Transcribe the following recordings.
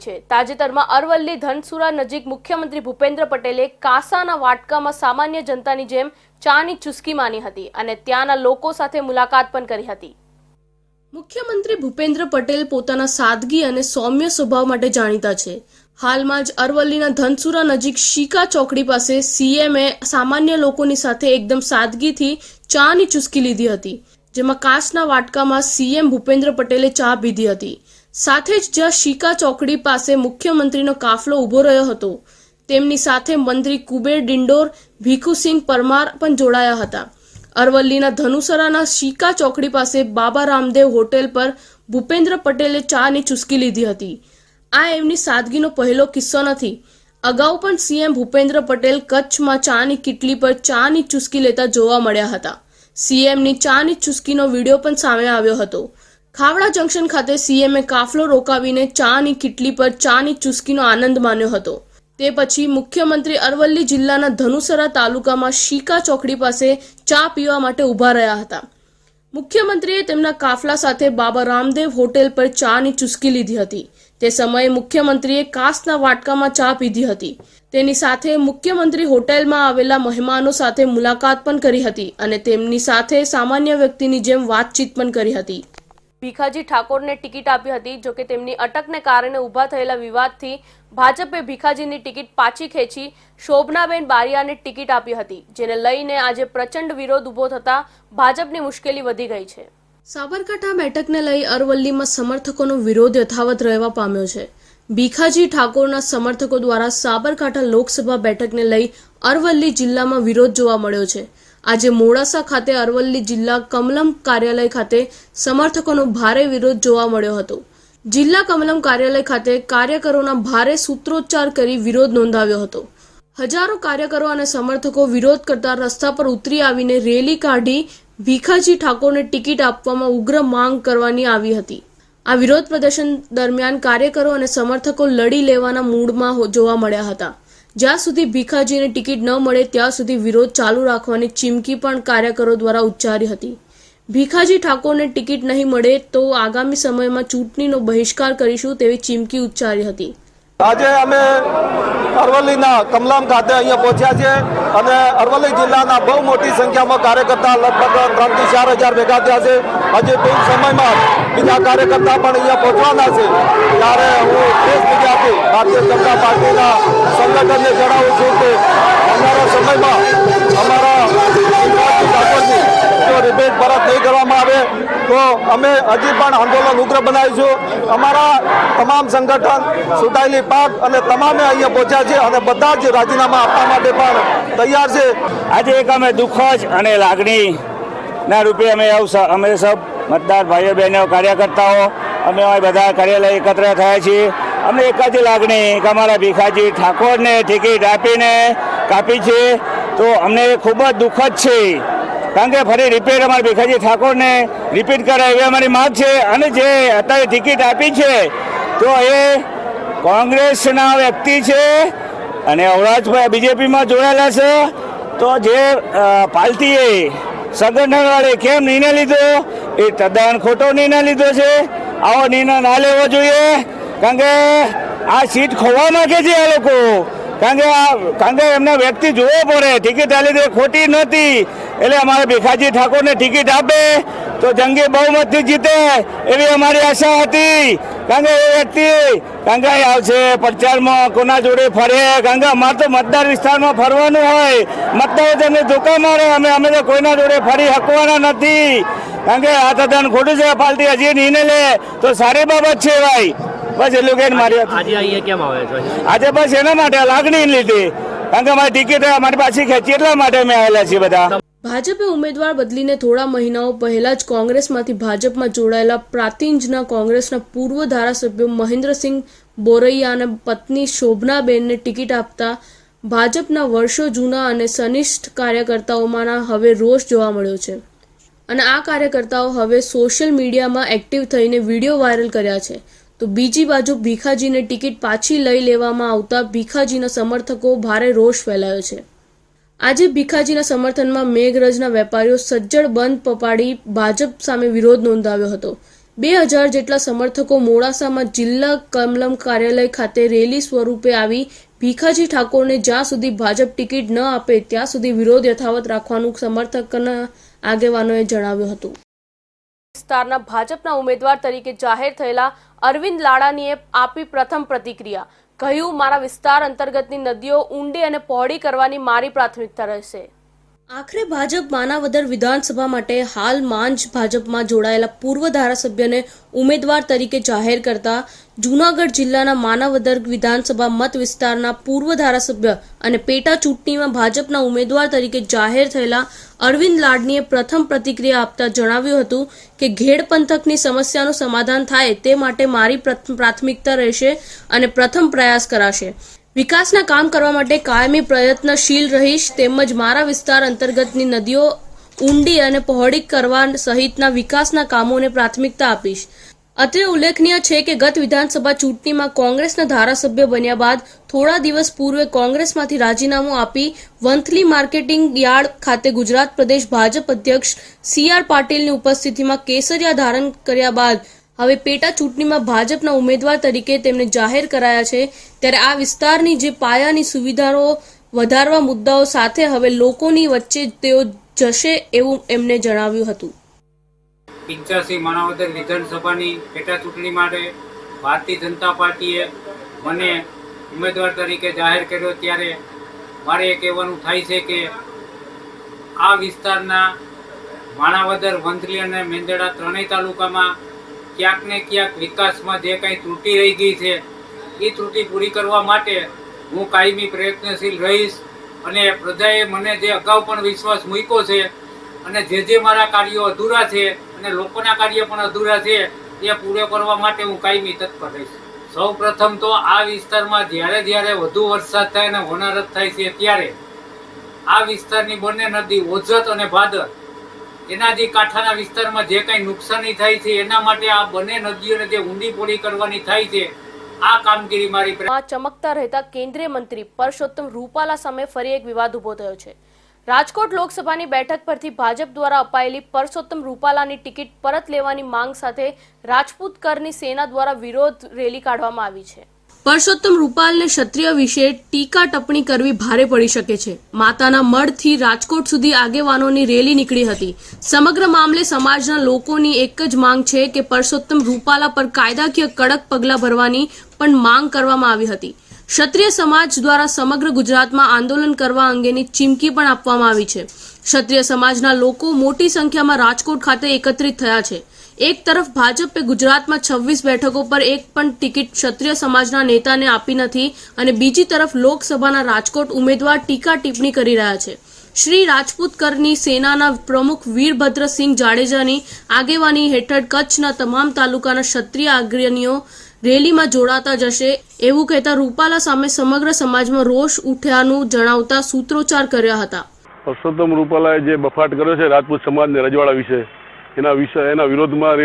છે। તાજેતરમાં અરવલ્લી ધનસુરા નજીક મુખ્યમંત્રી ભૂપેન્દ્ર પટેલે કાસાના વાટકામાં સામાન્ય જનતાની જેમ ચાની ચુસ્કી માની હતી અને ત્યાંના લોકો સાથે મુલાકાત પણ કરી હતી। મુખ્યમંત્રી ભૂપેન્દ્ર પટેલ પોતાના સાદગી અને સૌમ્ય સ્વભાવ માટે જાણીતા છે। હાલમાં જ અરવલ્લીના ધનસુરા નજીક શીકા ચોકડી પાસે સીએમએ સામાન્ય લોકોની સાથે એકદમ સાદગીથી ચાની ચુસ્કી લીધી હતી, જેમાં કાચના વાટકામાં સીએમ ભૂપેન્દ્ર પટેલે ચા પીધી હતી। સાથે જ જ્યાં શીકા ચોકડી પાસે મુખ્યમંત્રીનો કાફલો ઉભો રહ્યો હતો, તેમની સાથે મંત્રી કુબેર ડિંડોર, ભીખુસિંહ પરમાર પણ જોડાયા હતા। અરવલ્લીના ધનુસરાના શીકા ચોકડી પાસે બાબા રામદેવ હોટેલ પર ભૂપેન્દ્ર પટેલે ચાની ચુસ્કી લીધી હતી। આ એમની સાદગીનો પહેલો કિસ્સો નથી। અગાઉ પણ સીએમ ભૂપેન્દ્ર પટેલ કચ્છમાં ચાની કીટલી પર ચાની ચુસ્કી લેતા જોવા મળ્યા હતા। સીએમની ચાની ચુસ્કીનો વિડીયો પણ સામે આવ્યો હતો। ખાવડા જંકશન ખાતે સીએમએ કાફલો રોકાવીને ચાની કીટલી પર ચાની ચુસ્કીનો આનંદ માન્યો હતો। તે પછી મુખ્યમંત્રી અરવલ્લી જિલ્લાના ધનુસરા તાલુકામાં શીકા ચોકડી પાસે ચા પીવા માટે ઊભા રહ્યા હતા। મુખ્યમંત્રીએ તેમના કાફલા સાથે બાબા રામદેવ હોટેલ પર ચાની ચુસ્કી લીધી હતી। તે સમયે મુખ્યમંત્રીએ કાચના વાટકામાં ચા પીધી હતી। તેની સાથે મુખ્યમંત્રી હોટેલમાં આવેલા મહેમાનો સાથે મુલાકાત પણ કરી હતી અને તેમની સાથે સામાન્ય વ્યક્તિની જેમ વાતચીત પણ કરી હતી। ભીખાજી ઠાકોરને ટિકિટ આપી હતી, જો કે તેમની અટકને કારણે ઊભા થયેલા વિવાદથી ભાજપે ભીખાજીની ટિકિટ પાછી ખેંચી શોભનાબેન બારિયાને ટિકિટ આપી હતી, જેને લઈને આજે પ્રચંડ વિરોધ ઊભો થતા ભાજપની મુશ્કેલી વધી ગઈ છે। સાબરકાંઠા બેઠકને લઈ અરવલ્લીમાં સમર્થકોનો વિરોધ યથાવત રહેવા પામ્યો છે। ભીખાજી ઠાકોરના સમર્થકો દ્વારા સાબરકાંઠા લોકસભા બેઠકને લઈ અરવલ્લી જિલ્લામાં વિરોધ જોવા મળ્યો છે। આજે મોડાસા ખાતે અરવલ્લી જિલ્લા કમલમ કાર્યાલય ખાતે સમર્થકોનો ભારે વિરોધ જોવા મળ્યો હતો। જિલ્લા કમલમ કાર્યાલય ખાતે કાર્યકરોના ભારે સૂત્રોચ્ચાર કરી વિરોધ નોંધાવ્યો હતો। હજારો કાર્યકરો અને સમર્થકો વિરોધ કરતા રસ્તા પર ઉતરી આવીને રેલી કાઢી ભીખાજી ઠાકોરને ટિકિટ આપવામાં ઉગ્ર માંગ કરવાની આવી હતી। આ વિરોધ પ્રદર્શન દરમિયાન કાર્યકરો અને સમર્થકો લડી લેવાના મૂડમાં જોવા મળ્યા હતા। જ્યાં સુધી ભીખાજીને ટિકિટ ન મળે ત્યાં સુધી વિરોધ ચાલુ રાખવાની ચીમકી પણ કાર્યકરો દ્વારા ઉચ્ચારી હતી। ભીખાજી ઠાકોરને ટિકિટ નહીં મળે તો આગામી સમયમાં ચૂંટણીનો બહિષ્કાર કરીશું તેવી ચીમકી ઉચ્ચારી હતી। આજે અમે અરવલ્લીના કમલમ ખાતે અહીંયા પહોંચ્યા છે અને અરવલ્લી જિલ્લાના બહુ મોટી સંખ્યામાં કાર્યકર્તા લગભગ 3 થી 4 હજાર ભેગા થયા છે। હજી ટૂંક સમયમાં બીજા કાર્યકર્તા પણ અહીંયા પહોંચવાના છે। ત્યારે હું દેશ વિદ્યાર્થી ભારતીય જનતા પાર્ટીના સંગઠનને જણાવું છું કે આવનારા સમયમાં અમારા ઠાકોરની જો રિબેટ પરત નહીં કરવામાં આવે તો અમે હજી પણ આંદોલન ઉગ્ર બનાવીશું। અમારા તમામ સંગઠન, ચૂંટાયેલી પાક અને તમામે અહીંયા પહોંચ્યા છે અને બધા જ રાજીનામા આપવા માટે પણ તૈયાર છે। આજે એક અમે દુઃખ જ અને લાગણીના રૂપે અમે સૌ મતદાર ભાઈઓ બહેનો કાર્યકર્તાઓ અમે બધા કાર્યાલય એકત્ર થયા છીએ। અમને એક જ લાગણી કે અમારા ભીખાજી ઠાકોરને ટિકિટ આપીને કાપી છે તો અમને ખૂબ જ દુઃખ જ છે, કારણ કે ફરી રિપીટ અમારા ભીખાજી ઠાકોરને રિપીટ કરે એવી અમારી માંગ છે। અને જે અત્યારે ટિકિટ આપી છે તો એ કોંગ્રેસના વ્યક્તિ છે અને અવરાજ બીજેપીમાં જોડાયેલા છે, તો જે પાર્ટીએ સંગઠનવાળે કેમ નિર્ણય લીધો એ તદ્દન ખોટો નિર્ણય લીધો છે। આવો નિર્ણય ના લેવો જોઈએ, કારણ કે આ સીટ ખોવા માંગે છે આ લોકો, કારણ કે એમને વ્યક્તિ જોવો પડે। ટિકિટ આ લીધે ખોટી નહોતી, એટલે અમારે ભીખાજી ઠાકોરને ટિકિટ આપે તો જંગી બહુમતથી જીતે એવી અમારી આશા હતી। કારણ કે એ વ્યક્તિ આવશે પ્રચારમાં કોના જોડે ફરે, કારણ કે અમારે તો મતદાર વિસ્તારમાં ફરવાનું હોય, મતદારો તેમને ધોકા મારે, અમે તો કોઈના જોડે ફરી શકવાના નથી, કારણ કે આ તદ્દન ખોટું છે। પાર્ટી હજી નિર્ણય લે તો સારી બાબત છે ભાઈ। બસ એટલું કે મારી આજે અહીંયા કેમ આવે છે? આજે બસ એના માટે લાગણી લીધી, કારણ કે અમારી ટિકિટ અમારી પાછી ખેંચી એટલા માટે અમે આવેલા છીએ બધા। ભાજપે ઉમેદવાર બદલીને થોડા મહિનાઓ પહેલા જ કોંગ્રેસમાંથી ભાજપમાં જોડાયેલા પ્રાંતિજના કોંગ્રેસના પૂર્વ ધારાસભ્ય મહેન્દ્રસિંહ બોરૈયા અને પત્ની શોભનાબેનને ટિકિટ આપતા ભાજપના વર્ષો જૂના અને સનિષ્ઠ કાર્યકર્તાઓમાં હવે રોષ જોવા મળ્યો છે અને આ કાર્યકર્તાઓ હવે સોશિયલ મીડિયામાં એક્ટિવ થઈને વિડીયો વાયરલ કર્યા છે। તો બીજી બાજુ ભીખાજીને ટિકિટ પાછી લઈ લેવામાં આવતા ભીખાજીના સમર્થકો ભારે રોષ ફેલાયો છે। આજે ભીખાજીના સમર્થનમાં મેઘરજના વેપારીઓ સજ્જડ બંધ પપાડી ભાજપ સામે વિરોધ નોંધાવ્યો હતો। 2000 જેટલા સમર્થકો મોડાસામાં જિલ્લા કમલમ કાર્યાલય ખાતે રેલી સ્વરૂપે આવી ભીખાજી ઠાકોરને જ્યાં સુધી ભાજપ ટિકિટ ન આપે ત્યાં સુધી વિરોધ યથાવત રાખવાનું સમર્થકના આગેવાનોએ જણાવ્યું હતું. વિસ્તારના ભાજપના ઉમેદવાર તરીકે જાહેર થયેલા અરવિંદ લાડાનીએ આપી પ્રથમ પ્રતિક્રિયા. કહ્યું, મારા વિસ્તાર અંતર્ગતની નદીઓ ઊંડી અને પહોળી કરવાની મારી પ્રાથમિકતા રહેશે. આખરે ભાજપ માનાવદર વિધાનસભા માટે હાલ માંજ ભાજપમાં જોડાયેલા પૂર્વ ધારાસભ્યને ઉમેદવાર તરીકે જાહેર કરતા જૂનાગઢ જિલ્લાના માનાવદર વિધાનસભા મત વિસ્તારના પૂર્વ ધારાસભ્ય અને પેટા ચૂંટણીમાં ભાજપના ઉમેદવાર તરીકે જાહેર થયેલા અરવિંદ લાડનીએ પ્રથમ પ્રતિક્રિયા આપતા જણાવ્યું હતું કે ઘેડ પંથકની સમસ્યાનું સમાધાન થાય તે માટે મારી પ્રાથમિકતા રહેશે અને પ્રથમ પ્રયાસ કરાશે. વિકાસના કામ કરવા માટે કાયમી પ્રયત્નશીલ રહીશ તેમજ મારા વિસ્તાર અંતર્ગતની નદીઓ ઊંડી અને પહોળી કરવા સહિતના વિકાસના કામોને પ્રાથમિકતા આપીશ. અત્રે ઉલ્લેખનીય છે કે ગત વિધાનસભા ચૂંટણીમાં કોંગ્રેસના ધારાસભ્ય બન્યા બાદ થોડા દિવસ પૂર્વે કોંગ્રેસમાંથી રાજીનામું આપી વંથલી માર્કેટિંગ યાર્ડ ખાતે ગુજરાત પ્રદેશ ભાજપ અધ્યક્ષ CR પાટીલની ઉપસ્થિતિમાં કેસરિયા ધારણ કર્યા બાદ હવે પેટા ચૂંટણીમાં ભાજપના ઉમેદવાર તરીકે તેમને જાહેર કરાયા છે. ત્યારે આ વિસ્તારની જે પાયાની સુવિધાઓ વધારવા મુદ્દાઓ સાથે હવે લોકોની વચ્ચે તેઓ જશે એવું એમને જણાવ્યું હતું. 85 માણાવદર વિધાનસભાની પેટા ચૂંટણી માટે ભારતીય જનતા પાર્ટીએ મને ઉમેદવાર તરીકે જાહેર કર્યો ત્યારે મારે એ કહેવાનું થાય છે કે આ વિસ્તારના માણાવદર, વંથલી અને મેંદરડા ત્રણેય તાલુકામાં ક્યાંક ને ક્યાંક વિકાસમાં જે કંઈ ત્રુટિ રહી ગઈ છે એ ત્રુટિ પૂરી કરવા માટે હું કાયમી પ્રયત્નશીલ રહીશ અને પ્રજાએ મને જે અગાઉ પણ વિશ્વાસ મૂક્યો છે અને જે મારા કાર્યો અધૂરા છે અને લોકોના કાર્ય પણ અધૂરા છે એ પૂરો કરવા માટે હું કાયમી તત્પર રહીશ. સૌ પ્રથમ તો આ વિસ્તારમાં જ્યારે વધુ વરસાદ થાય અને હોનારત થાય છે ત્યારે આ વિસ્તારની બંને નદી ઓજત અને ભાદર એના જે કાંઠાના વિસ્તારમાં જે કંઈ નુકસાની થાય છે એના માટે આ બંને નદીઓને જે ઊંડી પોળી કરવાની થાય છે આ કામગીરી મારી ચમકતા રહેતા કેન્દ્રીય મંત્રી પરસોત્તમ રૂપાલા સામે ફરી એક વિવાદ ઉભો થયો છે. રાજકોટ લોકસભાની બેઠક પરથી ભાજપ દ્વારા અપાયેલી પરસોત્તમ રૂપાલાની ટિકિટ પરત લેવાની માંગ સાથે રાજપૂત કરની સેના દ્વારા વિરોધ રેલી કાઢવામાં આવી છે. પરસોત્તમ રૂપાલને ક્ષત્રિય વિશે ટીકા ટિપ્પણી કરવી ભારે પડી શકે છે. માતાના મઢથી રાજકોટ સુધી આગેવાનોની રેલી નીકળી હતી. સમગ્ર મામલે સમાજના લોકોની એક જ માંગ છે કે પરસોત્તમ રૂપાલા પર કાયદાકીય કડક પગલાં ભરવાની પણ માંગ કરવામાં આવી હતી. ક્ષત્રિય સમાજ દ્વારા સમગ્ર ગુજરાતમાં આંદોલન કરવા અંગેની ચીમકી પણ આપવામાં આવી છે. ક્ષત્રિય સમાજના લોકો મોટી સંખ્યામાં રાજકોટ ખાતે એકત્રિત થયા છે. એક તરફ ભાજપે ગુજરાતમાં 26 બેઠકો પર એક પણ ટિકિટ ક્ષત્રિય સમાજના નેતાને આપી નથી અને બીજી તરફ લોકસભાના રાજકોટ ઉમેદવાર ટીકા ટિપ્પણી કરી રહ્યા છે. શ્રી રાજપૂત કરની સેનાના પ્રમુખ વીરભદ્રસિંહ જાડેજાની આગેવાની હેઠળ કચ્છના તમામ તાલુકાના ક્ષત્રિય અગ્રણીઓ રેલીમાં જોડાતા જશે એવું કહેતા રૂપાલા સામે સમગ્ર સમાજમાં રોષ ઉઠ્યાનું જણાવતા સૂત્રોચ્ચાર કર્યા હતા. પરસોત્તમ રૂપાલાએ જે બફાટ કર્યો છે રાજપૂત સમાજને રજવાડા વિશે એના વિરોધમાં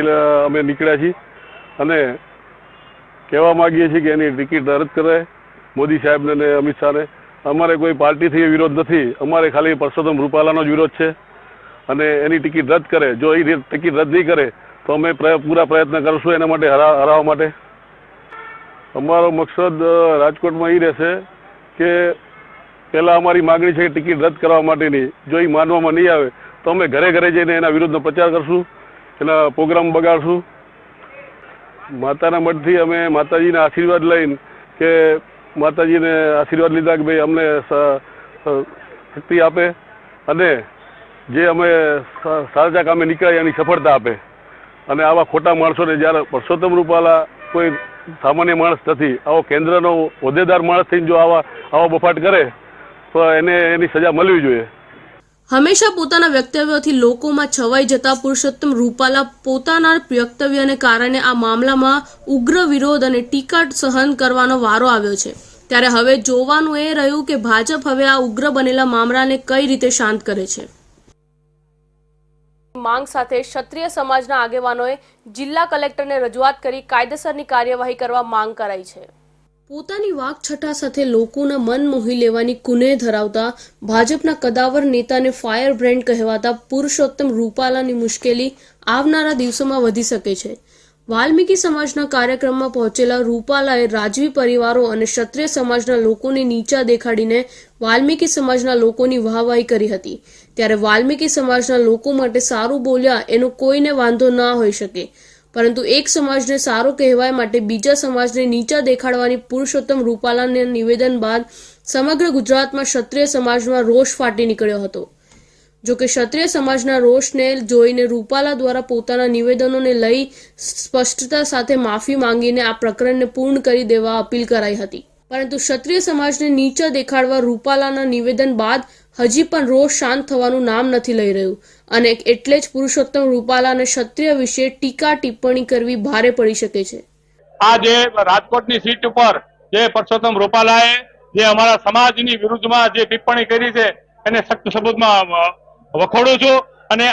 અમે નીકળ્યા છીએ અને કહેવા માંગીએ છીએ કે એની ટિકિટ રદ કરે મોદી સાહેબને અને અમિત શાહને. અમારે કોઈ પાર્ટીથી વિરોધ નથી, અમારે ખાલી પરસોત્તમ રૂપાલાનો જ વિરોધ છે અને એની ટિકિટ રદ કરે. જો એ ટિકિટ રદ નહીં કરે તો અમે પૂરા પ્રયત્ન કરશું એના માટે હરાવવા માટે. અમારો મકસદ રાજકોટમાં એ રહેશે કે પહેલાં અમારી માગણી છે કે ટિકિટ રદ કરવા માટેની. જો એ માનવામાં નહીં આવે તો અમે ઘરે ઘરે જઈને એના વિરુદ્ધનો પ્રચાર કરશું, એના પ્રોગ્રામ બગાડશું. માતાના મઢથી અમે માતાજીના આશીર્વાદ લઈને કે માતાજીને આશીર્વાદ લીધા કે ભાઈ અમને શક્તિ આપે અને જે અમે સાચા કામે નીકળ્યા એની સફળતા આપે. અને આવા ખોટા માણસોને જ્યારે પરસોત્તમ રૂપાલા કોઈ સામાન્ય માણસ નથી, આવો કેન્દ્રનો હોદ્દેદાર માણસ થઈને જો આવો બફાટ કરે તો એને એની સજા મળવી જોઈએ. હંમેશા પોતાના વ્યક્તવ્યોથી લોકોમાં છવાઈ જતા પુરુષોત્તમ રૂપાલા પોતાના વ્યક્તવ્યને કારણે આ મામલામાં ઉગ્ર વિરોધ અને ટીકા સહન કરવાનો વારો આવ્યો છે. ત્યારે હવે જોવાનું એ રહ્યું કે ભાજપ હવે આ ઉગ્ર બનેલા મામલાને કઈ રીતે શાંત કરે છે. માંગ સાથે ક્ષત્રિય સમાજના આગેવાનોએ જિલ્લા કલેક્ટરને રજૂઆત કરી કાયદેસરની કાર્યવાહી કરવા માંગ કરાઈ છે. પોતાની વાકછટા સાથે લોકોના મન મોહી લેવાની કુનેહ ધરાવતા ભાજપના કદાવર નેતાને ફાયર બ્રેન્ડ કહેવાતા પુરુષોત્તમ રૂપાલાની મુશ્કેલી આવનારા દિવસોમાં વધી શકે છે. વાલ્મીકી સમાજના કાર્યક્રમમાં પહોંચેલા રૂપાલાએ રાજવી પરિવારો અને ક્ષત્રિય સમાજના લોકોને નીચા દેખાડીને વાલ્મીકી સમાજના લોકોની વાહવાહી કરી હતી. ત્યારે વાલ્મીકી સમાજના લોકો માટે સારું બોલ્યા એનો કોઈને વાંધો ના હોઈ શકે, પરંતુ એક સમાજને સારો કહેવાય માટે બીજા સમાજને નીચા દેખાડવાની પુરુષોત્તમ રૂપાલાના નિવેદન બાદ સમગ્ર ગુજરાતમાં ક્ષત્રિય સમાજમાં રોષ ફાટી નીકળ્યો હતો. જોકે ક્ષત્રિય સમાજના રોષને જોઈને રૂપાલા દ્વારા પોતાના નિવેદનોને લઈ સ્પષ્ટતા સાથે માફી માંગીને આ પ્રકરણને પૂર્ણ કરી દેવા અપીલ કરાઈ હતી. પરંતુ ક્ષત્રિય સમાજને નીચા દેખાડવા રૂપાલાના નિવેદન બાદ હજી પણ રોષ શાંત થવાનું નામ નથી લઈ રહ્યું અને એટલે જ પુરુષોત્તમ રૂપાલાને ક્ષત્રિય વિશે ટીકા ટિપ્પણી કરવી ભારે પડી શકે છે. આ જે રાજકોટની સીટ ઉપર જે પુરુષોત્તમ રૂપાલાએ જે અમારા સમાજની વિરુદ્ધમાં જે ટિપ્પણી કરી છે એને સખ્ત શબ્દોમાં વખોડું છું. અને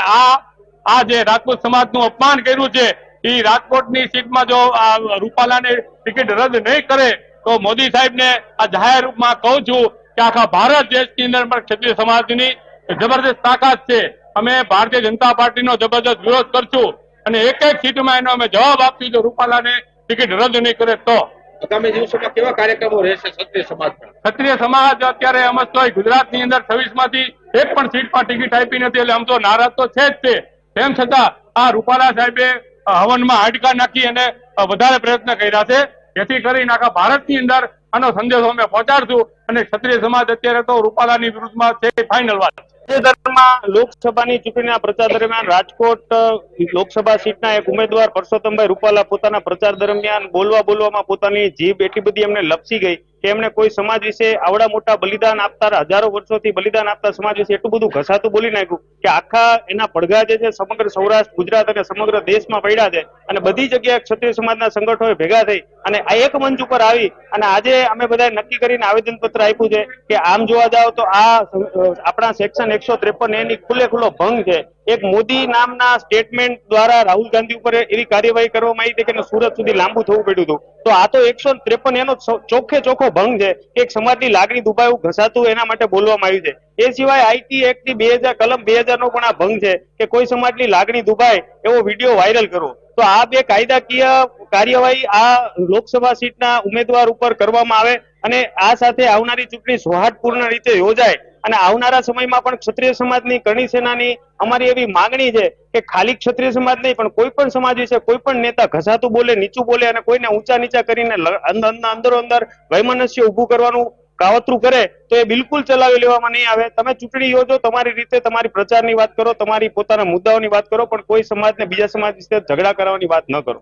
આ જે રાજપૂત સમાજનું અપમાન કર્યું છે એ રાજકોટની સીટમાં જો આ રૂપાલાને ટિકિટ રદ નહીં કરે તો મોદી સાહેબને આ જાહેર રૂપમાં કહું છું કે આખા ભારત દેશની અંદર પણ ક્ષત્રિય સમાજની જબરદસ્ત તાકાત છે. અમે ભારતીય જનતા પાર્ટીનો જબરદસ્ત વિરોધ કરશું અને એક એક સીટમાં એનો અમે જવાબ આપશું જો રૂપાલાને ટિકિટ રદ નહીં કરે તો. આગામી દિવસોમાં કેવા કાર્યક્રમો રહેશે ક્ષત્રિય સમાજના? ક્ષત્રિય સમાજ અત્યારે સમજતો હોય ગુજરાતની અંદર 26 માંથી એક પણ સીટમાં ટિકિટ આપી નથી, એટલે આમ તો નારાજ તો છે જ તે. તેમ છતાં આ રૂપાલા સાહેબે હવનમાં હાડકા નાખી અને વધારે પ્રયત્ન કર્યા છે, જેથી કરીને આખા ભારતની અંદર આનો સંદેશો અમે પહોંચાડશું અને ક્ષત્રિય સમાજ અત્યારે તો રૂપાલાની વિરુદ્ધમાં છે ફાઇનલ વાત. તાજેતરમાં લોકસભાની ચૂંટણીના પ્રચાર દરમિયાન રાજકોટ લોકસભા સીટના એક ઉમેદવાર પરસોત્તમભાઈ રૂપાલા પોતાના પ્રચાર દરમિયાન બોલવામાં પોતાની જીભ એટલી બધી એમને લપસી ગઈ કે એમને કોઈ સમાજ વિશે આવડા મોટા બલિદાન આપતા, હજારો વર્ષોથી બલિદાન આપતા સમાજ વિશે એટલું બધું ઘસાતું બોલી નાખ્યું કે આખા એના પડઘા જે છે સમગ્ર સૌરાષ્ટ્ર, ગુજરાત અને સમગ્ર દેશમાં પડ્યા છે. અને બધી જગ્યાએ ક્ષત્રિય સમાજના સંગઠનો ભેગા થઈ અને આ એક મંચ ઉપર આવી અને આજે અમે બધા નક્કી કરીને આવેદન પત્ર આપ્યું છે કે આમ જોવા જાવ તો આ આપણા સેક્શન 153 એની ખુલ્લો ભંગ છે. એક મોદી નામના સ્ટેટમેન્ટ દ્વારા રાહુલ ગાંધી ઉપર એવી કાર્યવાહી કરવામાં આવી હતી કે સુરત સુધી લાંબુ થવું પડ્યું હતું. તો આ તો 153 એનો ચોખ્ખો ભંગ છે કે એક સમાજની લાગણી દુભાવું, ઘસાતું એના માટે બોલવામાં આવ્યું છે. એ સિવાય આઈટી એક્ટની 2000 કલમ 2000 નો પણ આ ભંગ છે કે કોઈ સમાજની લાગણી દુભાય એવો વિડીયો વાયરલ કરો. તો આ બે કાયદાકીય કાર્યવાહી આ લોકસભા સીટના ઉમેદવાર ઉપર કરવામાં આવે અને આ સાથે આવનારી ચૂંટણી સૌહાર્દપૂર્ણ રીતે યોજાય. અને આવનારા સમયમાં પણ ક્ષત્રિય સમાજની કરણી સેનાની અમારી એવી માંગણી છે કે ખાલી ક્ષત્રિય સમાજ નહીં પણ કોઈ પણ સમાજ વિશે કોઈ પણ નેતા ઘસાતું બોલે, નીચું બોલે અને કોઈને ઊંચા નીચા કરીને અંદરો અંદર વૈમનસ્ય ઊભું કરવાનું કાવતરું કરે તો એ બિલકુલ ચલાવી લેવામાં નહીં આવે. તમે ચૂંટણી યોજો, તમારી રીતે તમારી પ્રચારની વાત કરો, તમારી પોતાના મુદ્દાઓની વાત કરો, પણ કોઈ સમાજને બીજા સમાજ વિશે ઝઘડા કરવાની વાત ન કરો.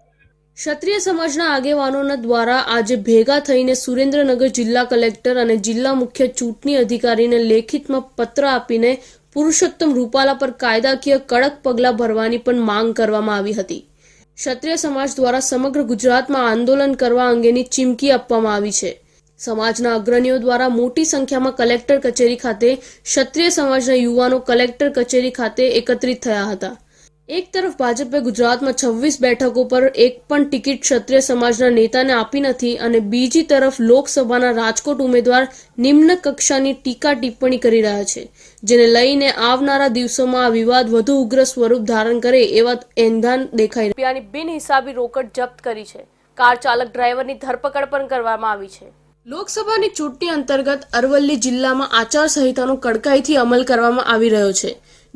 ક્ષત્રિય સમાજના આગેવાનોના દ્વારા આજે ભેગા થઈને સુરેન્દ્રનગર જિલ્લા કલેક્ટર અને જિલ્લા મુખ્ય ચૂંટણી અધિકારીને લેખિતમાં પત્ર આપીને પુરુષોત્તમ રૂપાલા પર કાયદાકીય કડક પગલાં ભરવાની પણ માંગ કરવામાં આવી હતી. ક્ષત્રિય સમાજ દ્વારા સમગ્ર ગુજરાતમાં આંદોલન કરવા અંગેની ચીમકી આપવામાં આવી છે. સમાજના અગ્રણીઓ દ્વારા મોટી સંખ્યામાં કલેક્ટર કચેરી ખાતે ક્ષત્રિય સમાજના યુવાનો કલેક્ટર કચેરી ખાતે એકત્રિત થયા હતા. એક તરફ ભાજપે ગુજરાતમાં 26 બેઠકો પર એક પણ ટિકિટ ક્ષત્રિય સમાજના નેતાને આપી નથી અને બીજી તરફ લોકસભાના રાજકોટ ઉમેદવાર નિમ્ન કક્ષાની ટીકા ટિપ્પણી કરી રહ્યા છે, જેને લઈને આવનારા દિવસોમાં આ વિવાદ વધુ ઉગ્ર સ્વરૂપ ધારણ કરે એવા એંધાન દેખાઈ રૂપિયાની બિનહિસાબી રોકડ જપ્ત કરી છે. કાર ચાલક ડ્રાઈવરની ધરપકડ પણ કરવામાં આવી છે. લોકસભાની ચૂંટણી અંતર્ગત અરવલ્લી જિલ્લામાં આચારસંહિતાનો કડકાઈથી અમલ કરવામાં આવી રહ્યો છે.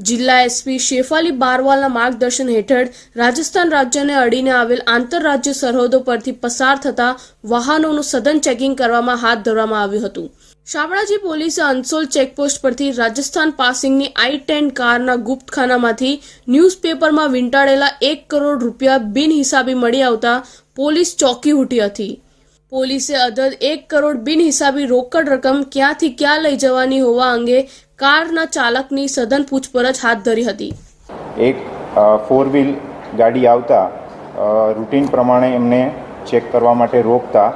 જિલ્લા એસપી શેફાલી બારવાલના માર્ગદર્શન હેઠળ રાજસ્થાન રાજ્યને અડીને આવેલ આંતરરાજ્ય સરહદો પરથી પસાર થતા વાહનોનું સઘન ચેકિંગ કરવામાં હાથ ધરવામાં આવ્યું હતું. શામળાજી પોલીસે અંસોલ ચેકપોસ્ટ પરથી રાજસ્થાન પાસિંગની i10 કારના ગુપ્તખાનામાંથી ન્યૂઝપેપરમાં વીંટાળેલા 1 કરોડ રૂપિયા બિનહિસાબી મળી આવતા પોલીસ ચોંકી ઉઠી હતી. પોલીસે અદદ 1 કરોડ બિનહિસાબી રોકડ રકમ ક્યાંથી ક્યાં લઈ જવાની હોવા અંગે કારના ચાલકની સઘન પૂછપરછ હાથ ધરી હતી. એક 4 વ્હીલ ગાડી આવતા રૂટીન પ્રમાણે એમને ચેક કરવા માટે રોકતા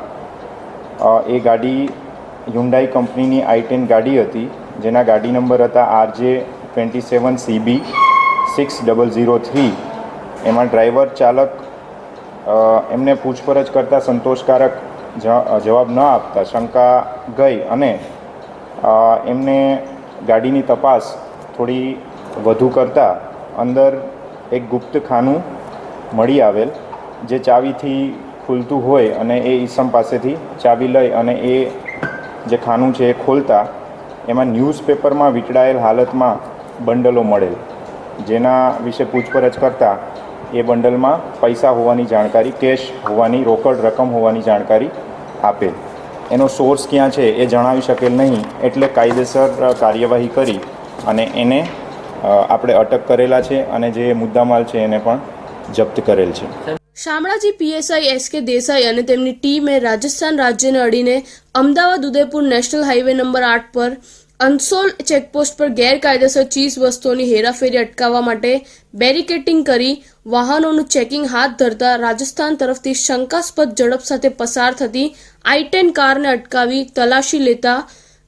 એ ગાડી હ્યુન્ડાઈ કંપનીની i10 ગાડી હતી, જેના ગાડી નંબર હતા RJ27CB 6003. એમાં ડ્રાઈવર ચાલક એમને પૂછપરછ કરતા સંતોષકારક જવાબ ન આપતા શંકા ગઈ અને એમને ગાડીની તપાસ થોડી વધુ કરતા અંદર એક ગુપ્ત ખાનું મળી આવેલ જે ચાવીથી ખુલતું હોય અને એ ઈસમ પાસેથી ચાવી લઈ અને એ જે ખાનું છે એ ખોલતા એમાં ન્યૂઝપેપરમાં વીંટળાયેલ હાલતમાં બંડલો મળેલ, જેના વિશે પૂછપરછ કરતાં એ બંડલમાં પૈસા હોવાની જાણકારી, કેશ હોવાની, રોકડ રકમ હોવાની જાણકારી આપેલ. એનો સોર્સ ક્યાં છે એ જણાવી શકેલ નહીં, એટલે કાયદેસર કાર્યવાહી કરી અને એને આપણે અટક કરેલા છે અને જે મુદ્દામાલ છે એને પણ જપ્ત કરેલ છે. શામળાજી પીએસઆઈ એસકે દેસાઈ અને તેમની ટીમે રાજસ્થાન રાજ્યને અડીને Ahmedabad Udaipur national highway number 8 પર અંસોલ ચેકપોસ્ટ પર ગેરકાયદેસર ચીજ વસ્તુઓની હેરાફેરી અટકાવવા માટે બેરિકેટિંગ કરી વાહનોનું ચેકિંગ હાથ ધરતા રાજસ્થાન તરફથી શંકાસ્પદ ઝડપ સાથે પસાર થતી i10 કારને અટકાવી તલાશી લેતા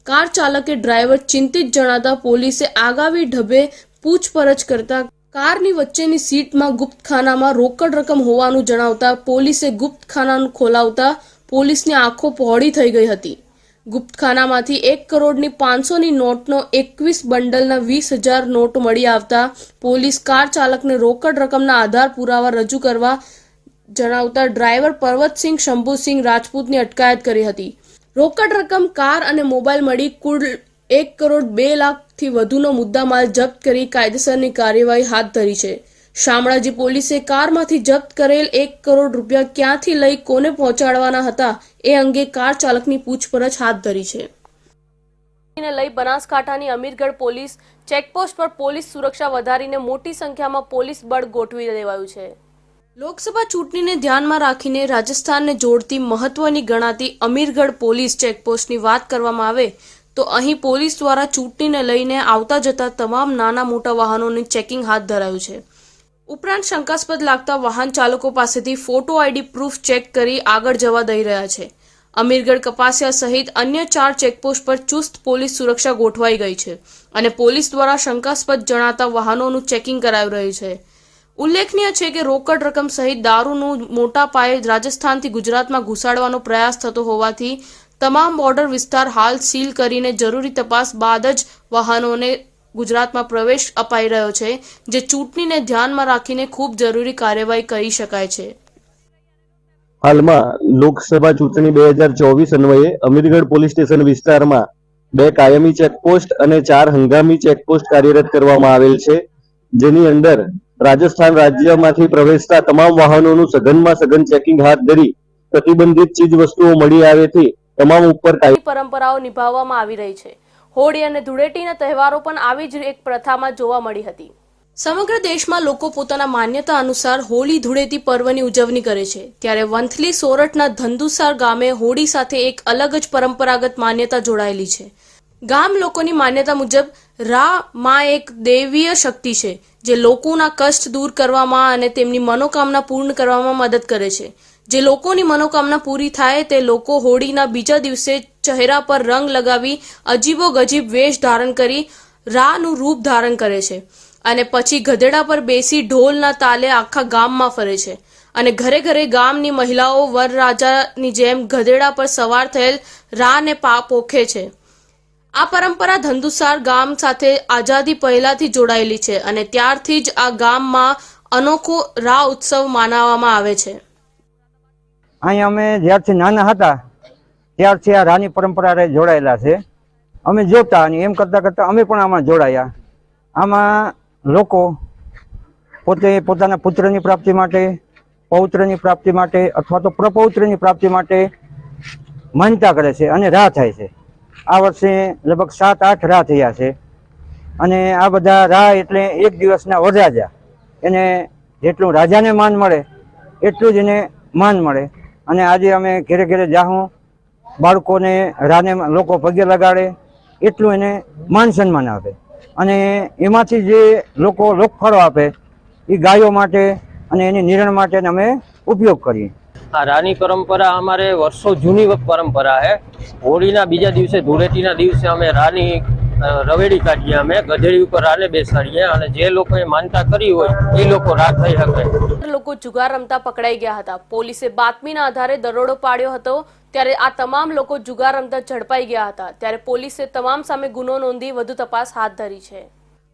કાર ચાલકે ડ્રાઈવર ચિંતિત જણાતા પોલીસે આગામી ઢબે પૂછપરછ કરતા કારની વચ્ચેની સીટમાં ગુપ્તખાનામાં રોકડ રકમ હોવાનું જણાવતા પોલીસે ગુપ્તખાનાનું ખોલાવતા પોલીસની આંખો પહોળી થઈ ગઈ હતી. ગુપ્તખાનામાંથી 1 કરોડની 500ની નોટનો 21 બંડલના 20,000 નોટ મળી આવતા પોલીસ કાર ચાલકને રોકડ રકમના આધાર પુરાવા રજૂ કરવા જણાવતા ડ્રાઈવર પર્વતસિંહ શંભુસિંહ રાજપૂતની અટકાયત કરી હતી. રોકડ રકમ, કાર અને મોબાઈલ મળી કુલ 1 કરોડ 2 લાખથી વધુનો મુદ્દામાલ જપ્ત કરી કાયદેસરની કાર્યવાહી હાથ ધરી છે. શામળાજી પોલીસે કારમાંથી જપ્ત કરેલ 1 કરોડ રૂપિયા ક્યાંથી લઈ કોને પહોંચાડવાના હતા એ અંગે કાર ચાલકની પૂછપરછ હાથ ધરી છે. લઈ બનાસકાંઠાની અમીરગઢ પોલીસ ચેકપોસ્ટ પર પોલીસ સુરક્ષા વધારીને મોટી સંખ્યામાં પોલીસ બળ ગોઠવી દેવાયું છે. લોકસભા ચૂંટણીને ધ્યાનમાં રાખીને રાજસ્થાનને જોડતી મહત્વની ગણાતી અમીરગઢ પોલીસ ચેકપોસ્ટની વાત કરવામાં આવે તો અહીં પોલીસ દ્વારા ચૂંટણીને લઈને આવતા જતા તમામ નાના મોટા વાહનોનું ચેકિંગ હાથ ધરાયું છે. ઉપરાંત શંકાસ્પદ લાગતા વાહન ચાલકો પાસેથી ફોટો આઈડી પ્રૂફ ચેક કરી આગળ જવા દઈ રહ્યા છે. અમીરગઢ, કપાસિયા સહિત અન્ય 4 ચેકપોસ્ટ પર ચુસ્ત પોલીસ સુરક્ષા ગોઠવાઈ ગઈ છે અને પોલીસ દ્વારા શંકાસ્પદ જણાતા વાહનોનું ચેકિંગ કરાવી રહ્યું છે. ઉલ્લેખનીય છે કે રોકડ રકમ સહિત દારૂનું મોટા પાયે રાજસ્થાનથી ગુજરાતમાં ઘુસાડવાનો પ્રયાસ થતો હોવાથી તમામ બોર્ડર વિસ્તાર હાલ સીલ કરીને જરૂરી તપાસ બાદ જ વાહનોને ગુજરાતમાં પ્રવેશ અપાઈ રહ્યો છે, જે ચૂંટણીને ધ્યાનમાં રાખીને ખૂબ જરૂરી કાર્યવાહી કરી શકાય છે. હાલમાં લોકસભા ચૂંટણી 2024 અન્વયે અમીરગઢ પોલીસ સ્ટેશન વિસ્તારમાં 2 કાયમી ચેકપોસ્ટ અને 4 હંગામી ચેકપોસ્ટ કાર્યરત કરવામાં આવેલ છે, જેની અંદર રાજસ્થાન રાજ્યમાંથી પ્રવેશતા તમામ વાહનોનું સઘનમાં સઘન ચેકિંગ હાથ ધરી પ્રતિબંધિત ચીજ વસ્તુઓ મળી આવેથી તમામ ઉપર પરંપરાઓ નિભાવવામાં આવી રહી છે. હોળી અને ધૂળેટીના તહેવારો પણ આવી જ એક પ્રથામાં જોવા મળી હતી. સમગ્ર દેશમાં લોકો પોતાના માન્યતા અનુસાર હોળી ધૂળેટી પર્વની ઉજવણી કરે છે, ત્યારે વંથલી સોરઠના ધંધુસાર ગામે હોળી સાથે એક અલગ જ પરંપરાગત માન્યતા જોડાયેલી છે. ગામ લોકોની માન્યતા મુજબ રા માં એક દૈવીય શક્તિ છે, જે લોકોના કષ્ટ દૂર કરવામાં અને તેમની મનોકામના પૂર્ણ કરવામાં મદદ કરે છે. જે લોકોની મનોકામના પૂરી થાય તે લોકો હોળીના બીજા દિવસે ચહેરા પર રંગ લગાવી અજીબો ગજીબ વેશ ધારણ કરી રાનું રૂપ ધારણ કરે છે અને પછી ગધેડા પર બેસી ઢોલના તાલે આખા ગામમાં ફરે છે અને ઘરે ઘરે ગામની મહિલાઓ વરરાજાની જેમ ગધેડા પર સવાર થયેલ રાને પોખે છે. આ પરંપરા ધંધુસાર ગામ સાથે આઝાદી પહેલાથી જોડાયેલી છે અને ત્યારથી જ આ ગામમાં અનોખો રા ઉત્સવ મનાવવામાં આવે છે. અહીંયા અમે જ્યારથી નાના હતા ત્યારથી આ રાની પરંપરા જોડાયેલા છે. અમે જોતા અને એમ કરતાં કરતાં અમે પણ આમાં જોડાયા. આમાં લોકો પોતે પોતાના પુત્રની પ્રાપ્તિ માટે, પૌત્રની પ્રાપ્તિ માટે અથવા તો પ્રપૌત્રની પ્રાપ્તિ માટે માનતા કરે છે અને રાહ થાય છે. આ વર્ષે લગભગ 7-8 રાહ થયા છે અને આ બધા રાહ એટલે એક દિવસના વરરાજા. એને જેટલું રાજાને માન મળે એટલું જ એને માન મળે. અને આજે અમે ઘરે ઘરે જાહું, બાળકોને રાને લોકો પગે લગાડે એટલું એને માન સન્માન આપે અને એમાંથી જે લોકો લોકફાળો આપે એ ગાયો માટે અને એની નિરણ માટે અમે ઉપયોગ કરીએ. આ રાની પરંપરા અમારે વર્ષો જૂની પરંપરા છે. હોળીના બીજા દિવસે, ધૂળેટીના દિવસે અમે રાની રવેડી કાઢીએ, અમે ગધેડી ઉપર રાને બેસાડીએ અને જે લોકોએ માનતા કરી હોય એ લોકો રાહ થઈ શકે. લોકો જુગાર રમતા પકડાઈ ગયા હતા. પોલીસે બાતમીના આધારે દરોડો પાડ્યો હતો, ત્યારે આ તમામ લોકો જુગાર રમતા ઝડપાઈ ગયા હતા. ત્યારે પોલીસે તમામ સામે ગુનો નોંધી વધુ તપાસ હાથ ધરી છે.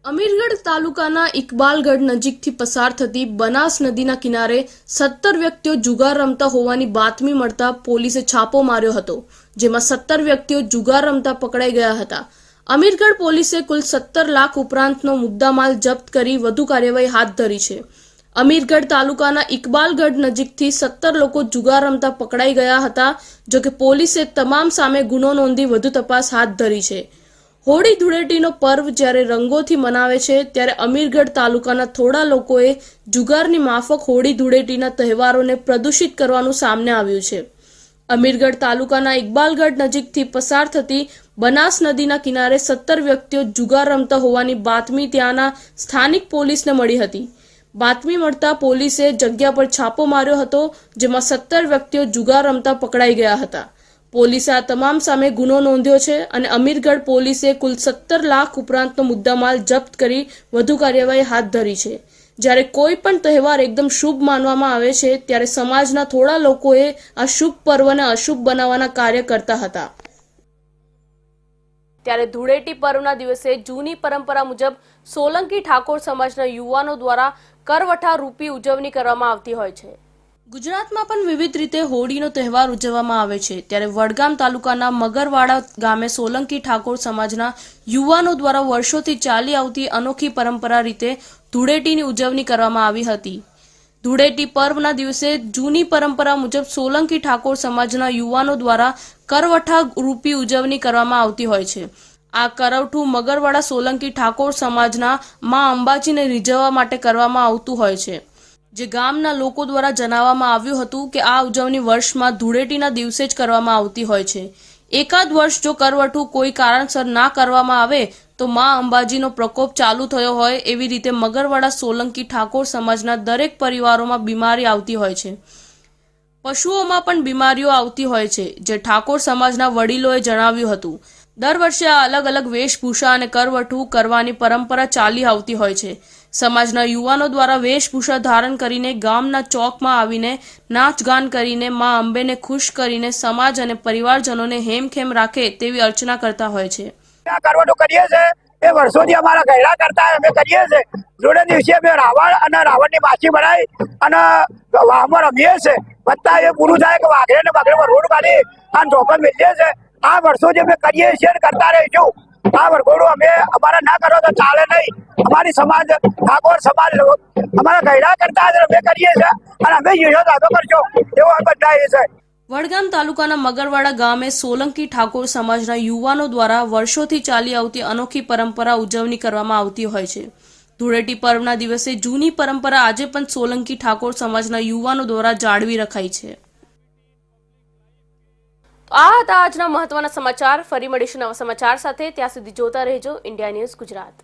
અમીરગઢ તાલુકાના ઇકબાલગઢ નજીકથી પસાર થતી બનાસ નદીના કિનારે 17 વ્યક્તિઓ જુગાર રમતા હોવાની બાતમી મળતા પોલીસે છાપો માર્યો હતો, જેમાં 17 વ્યક્તિઓ જુગાર રમતા પકડાઈ ગયા હતા. અમીરગઢ પોલીસે કુલ 17 લાખ ઉપરાંતનો મુદ્દામાલ જપ્ત કરી વધુ કાર્યવાહી હાથ ધરી છે. અમીરગઢ તાલુકાના ઇકબાલગઢ નજીકથી 17 લોકો જુગાર રમતા પકડાઈ ગયા હતા, જો કે પોલીસે તમામ સામે ગુનો નોંધી વધુ તપાસ હાથ ધરી છે. હોળી ધૂળેટીનો પર્વ જ્યારે રંગોથી મનાવે છે, ત્યારે અમીરગઢ તાલુકાના થોડા લોકોએ જુગારની માફક હોળી ધૂળેટીના તહેવારોને પ્રદૂષિત કરવાનું સામે આવ્યું છે. અમીરગઢ તાલુકાના ઇકબાલગઢ નજીકથી પસાર થતી બનાસ નદીના કિનારે 17 વ્યક્તિઓ જુગાર રમતા હોવાની બાતમી ત્યાંના સ્થાનિક પોલીસને મળી હતી. બાતમી મળતા પોલીસે જગ્યા પર છાપો માર્યો હતો, જેમાં 17 વ્યક્તિઓ જુગાર રમતા પકડાઈ ગયા હતા. પોલીસે આ તમામ સામે ગુનો નોંધ્યો છે અને અમીરગઢ પોલીસે કુલ 17 લાખ ઉપરાંતનો મુદ્દામાલ જપ્ત કરી વધુ કાર્યવાહી હાથ ધરી છે. જ્યારે કોઈ પણ તહેવાર એકદમ શુભ માનવામાં આવે છે, ત્યારે સમાજના થોડા લોકોએ આ શુભ પર્વને અશુભ બનાવવાના કાર્ય કરતા હતા. ત્યારે ધૂળેટી પર્વના દિવસે જૂની પરંપરા મુજબ સોલંકી ઠાકોર સમાજના યુવાનો દ્વારા કરવઠા રૂપી ઉજવણી કરવામાં આવતી હોય છે. ગુજરાતમાં પણ વિવિધ રીતે હોળીનો તહેવાર ઉજવવામાં આવે છે. ત્યારે વડગામ તાલુકાના મગરવાડા ગામે સોલંકી ઠાકોર સમાજના યુવાનો દ્વારા વર્ષોથી ચાલી આવતી અનોખી પરંપરા રીતે ધૂળેટીની ઉજવણી કરવામાં આવી હતી. ધૂળેટી પર્વના દિવસે જૂની પરંપરા મુજબ સોલંકી ઠાકોર સમાજના યુવાનો દ્વારા કરવઠા રૂપી ઉજવણી કરવામાં આવતી હોય છે. આ કરવઠું મગરવાડા સોલંકી ઠાકોર સમાજના મા અંબાજીને રીઝવવા માટે કરવામાં આવતું હોય છે. જે ગામના લોકો દ્વારા જણાવવામાં આવ્યું હતું કે આ ઉજવણી વર્ષમાં ધૂળેટીના દિવસે જ કરવામાં આવતી હોય છે. એકાદ વર્ષ જો કરવઠું કોઈ કારણસર ના કરવામાં આવે તો મા અંબાજીનો પ્રકોપ ચાલુ થયો હોય એવી રીતે મગરવાડા સોલંકી ઠાકોર સમાજના દરેક પરિવારોમાં બીમારી આવતી હોય છે. પશુઓમાં પણ બીમારીઓ આવતી હોય છે, જે ઠાકોર સમાજના વડીલોએ જણાવ્યું હતું. દર વર્ષે આ અલગ અલગ વેશભૂષા અને કરવઠું કરવાની પરંપરા ચાલી આવતી હોય છે. સમાજના યુવાનો દ્વારા વેશભૂષા ધારણ કરીને ગામના ચોકમાં આવીને નાચગાન કરીને મા અંબેને ખુશ કરીને સમાજ અને પરિવારજનોને હેમખેમ રાખે તેવી અર્ચના કરતા હોય છે. કરવટો કરીએ છે એ વર્ષોથી અમારા ગયડા કરતા અમે કરીએ છીએ. જોડે દિવસે અમે રાવણ અને રાવણની માછી બનાવી અને વાહમાં રમીએ છીએ. વત્તા એ પૂરું થાય કે વાઘરે ને બગડે રોડ કાઢી અને ચોકન મેળીએ છીએ. આ વર્ષોથી અમે કરીએ છીએ કરતા રહીશું. આ વરઘોડું અમે અમારા ના કરો તો ચાલે નહીં. અમારી સમાજ ઠાકોર સમાજ અમારા ગયડા કરતા અમે કરીએ છીએ અને અમે યશો દાદો કરશો એવો અમે બધાએ છે. વડગામ તાલુકાના મગરવાડા ગામે સોલંકી ઠાકોર સમાજના યુવાનો દ્વારા વર્ષોથી ચાલી આવતી અનોખી પરંપરા ઉજવણી કરવામાં આવતી હોય છે. ધૂળેટી પર્વના દિવસે જૂની પરંપરા આજે પણ સોલંકી ઠાકોર સમાજના યુવાનો દ્વારા જાળવી રખાઈ છે. આ હતા આજના મહત્વના સમાચાર. ફરી મળીશું નવા સમાચાર સાથે. ત્યાં સુધી જોતા રહેજો ઇન્ડિયા ન્યૂઝ ગુજરાત.